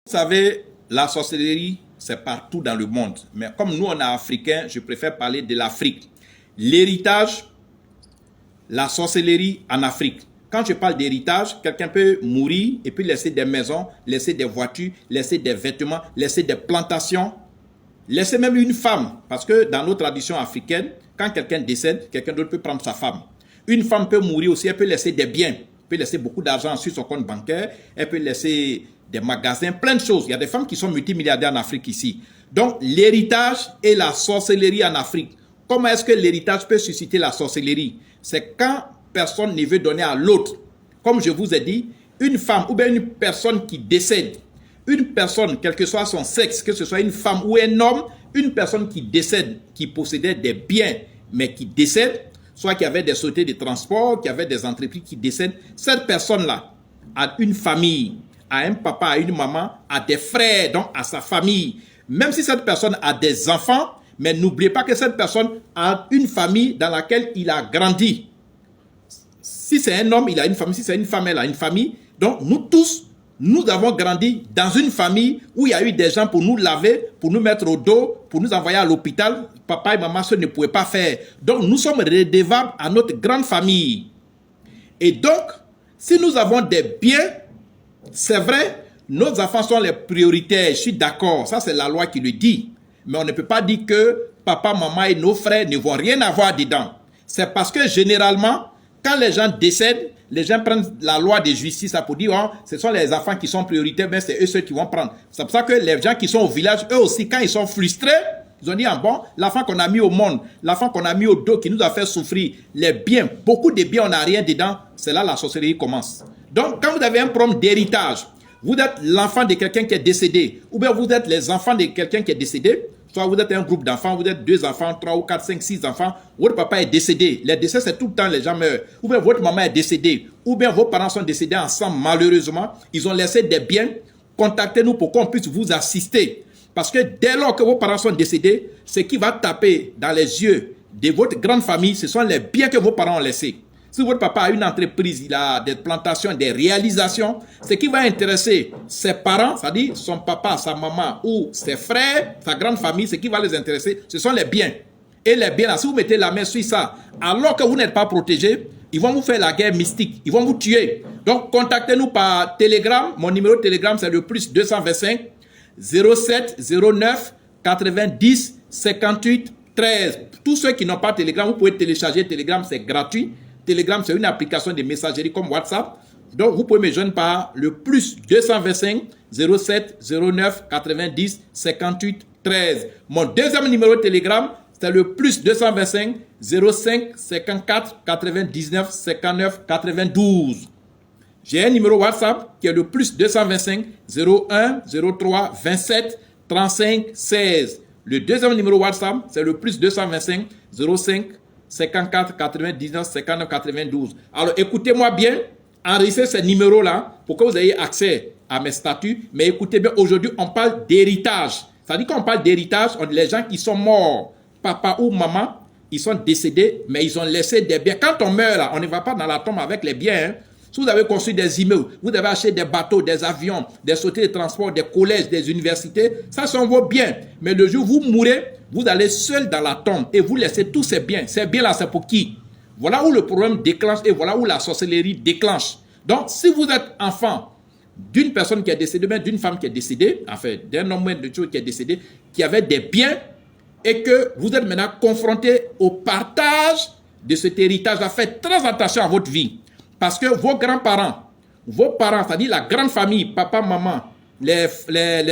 Vous savez, la sorcellerie, c'est partout dans le monde. Mais comme nous, on est africains, je préfère parler de l'Afrique. L'héritage, la sorcellerie en Afrique. Quand je parle d'héritage, quelqu'un peut mourir et puis laisser des maisons, laisser des voitures, laisser des vêtements, laisser des plantations, laisser même une femme. Parce que dans nos traditions africaines, quand quelqu'un décède, quelqu'un d'autre peut prendre sa femme. Une femme peut mourir aussi, elle peut laisser des biens. Elle peut laisser beaucoup d'argent sur son compte bancaire, elle peut laisser des magasins, plein de choses. Il y a des femmes qui sont multimilliardaires en Afrique ici. Donc, l'héritage et la sorcellerie en Afrique. Comment est-ce que l'héritage peut susciter la sorcellerie? C'est quand personne ne veut donner à l'autre. Comme je vous ai dit, une femme ou bien une personne qui décède, une personne, quel que soit son sexe, que ce soit une femme ou un homme, une personne qui décède, qui possédait des biens, mais qui décède, soit qui avait des sociétés de transport, qui avait des entreprises qui décèdent, cette personne-là a une famille, a un papa, a une maman, a des frères, donc à sa famille. Même si cette personne a des enfants, mais n'oubliez pas que cette personne a une famille dans laquelle il a grandi. Si c'est un homme, il a une famille. Si c'est une femme, elle a une famille. Donc nous tous, nous avons grandi dans une famille où il y a eu des gens pour nous laver, pour nous mettre au dos, pour nous envoyer à l'hôpital. Papa et maman, ce ne pouvaient pas faire. Donc nous sommes redevables à notre grande famille. Et donc, si nous avons des biens, c'est vrai, nos enfants sont les prioritaires, je suis d'accord, ça c'est la loi qui le dit. Mais on ne peut pas dire que papa, maman et nos frères ne vont rien avoir dedans. C'est parce que généralement, quand les gens décèdent, les gens prennent la loi de justice pour dire oh, ce sont les enfants qui sont prioritaires, mais c'est eux ceux qui vont prendre. C'est pour ça que les gens qui sont au village, eux aussi, quand ils sont frustrés, ils ont dit ah bon, l'enfant qu'on a mis au monde, l'enfant qu'on a mis au dos, qui nous a fait souffrir, les biens, beaucoup de biens, on n'a rien dedans, c'est là la sorcellerie commence. Donc, quand vous avez un problème d'héritage, vous êtes l'enfant de quelqu'un qui est décédé, ou bien vous êtes les enfants de quelqu'un qui est décédé, soit vous êtes un groupe d'enfants, vous êtes 2 enfants, 3 ou 4, 5, 6 enfants, votre papa est décédé. Les décès, c'est tout le temps, les gens meurent. Ou bien votre maman est décédée, ou bien vos parents sont décédés ensemble, malheureusement, ils ont laissé des biens. Contactez-nous pour qu'on puisse vous assister. Parce que dès lors que vos parents sont décédés, ce qui va taper dans les yeux de votre grande famille, ce sont les biens que vos parents ont laissés. Si votre papa a une entreprise, il a des plantations, des réalisations, ce qui va intéresser ses parents, c'est-à-dire son papa, sa maman ou ses frères, sa grande famille, ce qui va les intéresser, ce sont les biens. Et les biens, là, si vous mettez la main sur ça, alors que vous n'êtes pas protégé, ils vont vous faire la guerre mystique, ils vont vous tuer. Donc, contactez-nous par Telegram. Mon numéro de Telegram, c'est le plus 225 07 09 90 58 13. Tous ceux qui n'ont pas Telegram, vous pouvez télécharger Telegram, c'est gratuit. Telegram, c'est une application de messagerie comme WhatsApp. Donc, vous pouvez me joindre par le plus 225 07 09 90 58 13. Mon deuxième numéro de Telegram, c'est le plus 225 05 54 99 59 92. J'ai un numéro WhatsApp qui est le plus 225 01 03 27 35 16. Le deuxième numéro WhatsApp, c'est le plus 225 05 54 99 59 92. Alors écoutez-moi bien, enregistrez ces numéros-là pour que vous ayez accès à mes statuts. Mais écoutez bien, aujourd'hui on parle d'héritage. C'est-à-dire qu'on parle d'héritage, les gens qui sont morts, papa ou maman, ils sont décédés, mais ils ont laissé des biens. Quand on meurt là, on ne va pas dans la tombe avec les biens. Si vous avez construit des immeubles, vous avez acheté des bateaux, des avions, des sociétés de transport, des collèges, des universités, ça sont vos biens. Mais le jour où vous mourrez, vous allez seul dans la tombe et vous laissez tous ces biens. Ces biens-là, c'est pour qui? Voilà où le problème déclenche et voilà où la sorcellerie déclenche. Donc, si vous êtes enfant d'une personne qui est décédée, même d'une femme qui est décédée, enfin, d'un homme de Dieu qui est décédé, qui avait des biens, et que vous êtes maintenant confronté au partage de cet héritage-là, faites très attention à votre vie. Parce que vos grands-parents, vos parents, c'est-à-dire la grande famille, papa, maman, les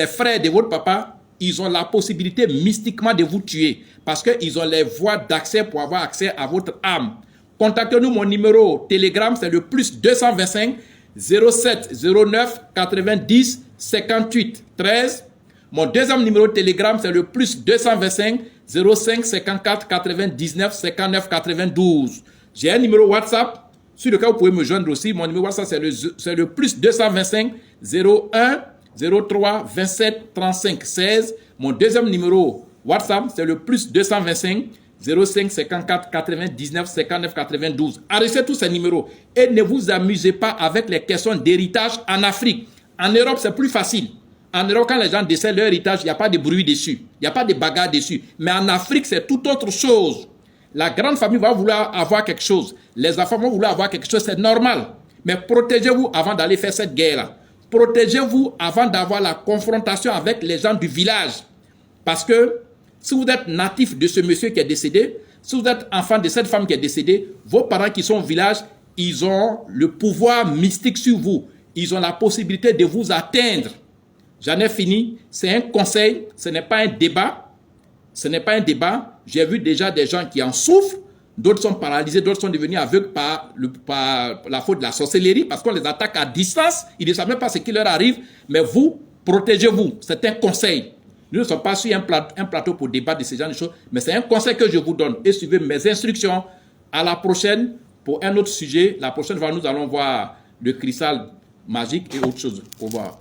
frères de votre papa, ils ont la possibilité mystiquement de vous tuer. Parce qu'ils ont les voies d'accès pour avoir accès à votre âme. Contactez-nous, mon numéro Telegram, c'est le plus 225 07 09 90 58 13. Mon deuxième numéro de Telegram, c'est le plus 225 05 54 99 59 92. J'ai un numéro WhatsApp sur lequel vous pouvez me joindre aussi. Mon numéro WhatsApp, c'est le plus 225 01 03 27 35 16. Mon deuxième numéro WhatsApp, c'est le plus 225 05 54 99 59 92. Arrêtez tous ces numéros et ne vous amusez pas avec les questions d'héritage en Afrique. En Europe, c'est plus facile. En Europe, quand les gens décèdent leur héritage, il n'y a pas de bruit dessus. Il n'y a pas de bagarre dessus. Mais en Afrique, c'est tout autre chose. La grande famille va vouloir avoir quelque chose. Les enfants vont vouloir avoir quelque chose. C'est normal. Mais protégez-vous avant d'aller faire cette guerre-là. Protégez-vous avant d'avoir la confrontation avec les gens du village. Parce que si vous êtes natif de ce monsieur qui est décédé, si vous êtes enfant de cette femme qui est décédée, vos parents qui sont au village, ils ont le pouvoir mystique sur vous. Ils ont la possibilité de vous atteindre. J'en ai fini. C'est un conseil. Ce n'est pas un débat. Ce n'est pas un débat. J'ai vu déjà des gens qui en souffrent. D'autres sont paralysés. D'autres sont devenus aveugles par la faute de la sorcellerie parce qu'on les attaque à distance. Ils ne savent même pas ce qui leur arrive. Mais vous, protégez-vous. C'est un conseil. Nous ne sommes pas sur un plateau pour débattre de ce genre de choses. Mais c'est un conseil que je vous donne. Et suivez mes instructions. À la prochaine pour un autre sujet. La prochaine fois, nous allons voir le cristal magique et autre chose. Au revoir.